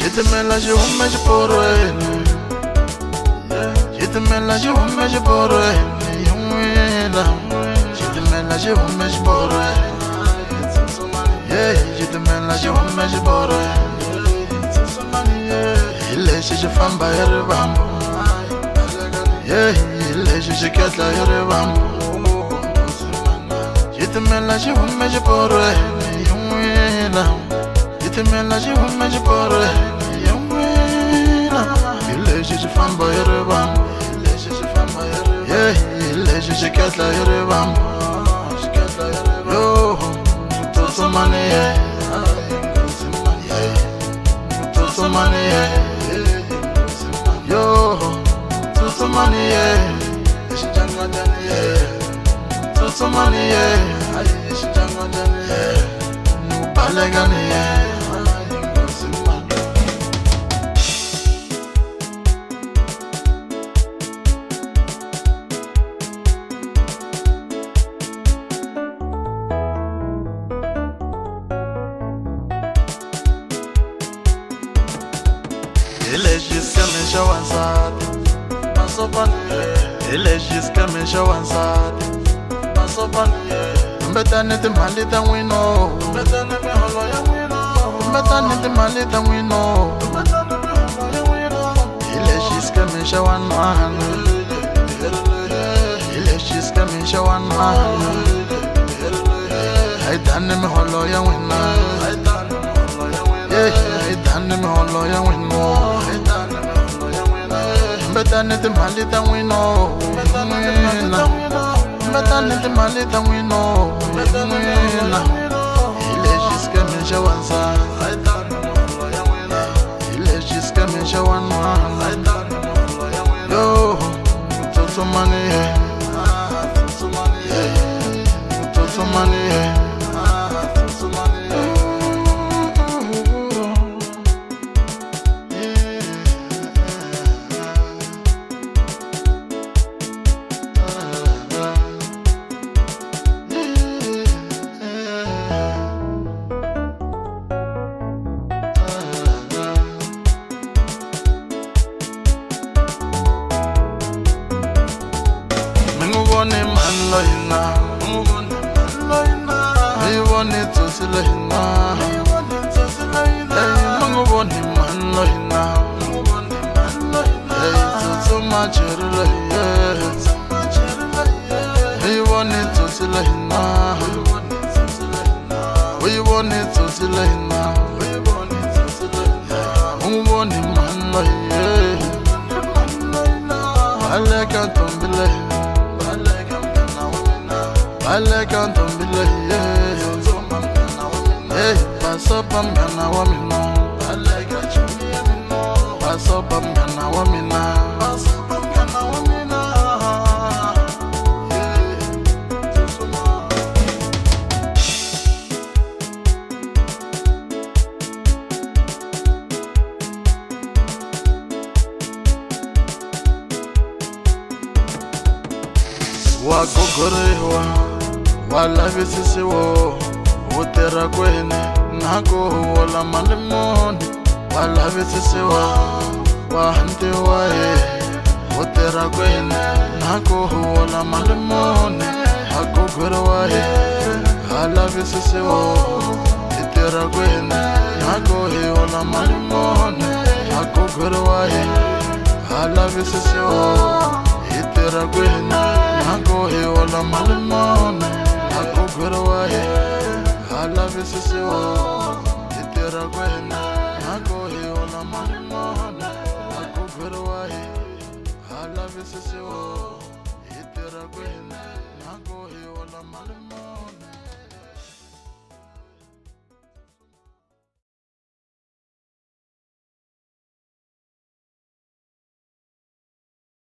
Jitimela jihume jiporweni, jitimela jihume jiporweni, yumwila. Jitimela jihume jiporweni, jitimela jihume jiporweni. Ileshe jifamba yeribambo, ileshe jiketla yeribambo. Jitimela jihume jiporweni, yumwila. Jitimela jihume jiporweni, yumwila. Ileshe jifamba yeribambo, ileshe jiketla yeribambo. Yo, tutsumani tutsumani yo, tutsumani tutsumani balegani Ileshis coming show and sad, Masopan, Ileshis coming show and sad, Masopan, better than the Mali than we know, better than the Holoya we know, better than the Mali than we know, Ileshis coming show and man, Ileshis coming show and man, I done him Holoya we know, I done him Holoya we know. Better than the Mali than we know. Better than the Mali than we know. Ileshis coming show and sad. Ileshis coming show and man. Yo, tutsumani tutsumani. You want it to see now. You want it man now. So much you want it to see now. You want it to see now. You want it man I like a tumbler. I like on to be pass up on Ghana woman. I like a chummy, pass up on Ghana woman. Pass up on Ghana woman. Wa gogorewa wala visisi wo utera kwene nako wala malimoni wala visisi wa hante wae utera kwene nako wala malimoni nako gurwae wala visisi wo utera kwene nako wala malimoni nako gurwae wala visisi wo utera kwene nako wala malimoni Gurwaye, I love you, sister. It's your gwen. I go here on a malimon. I go Gurwaye, I love you, sister. It's your gwen. I go here on a malimon.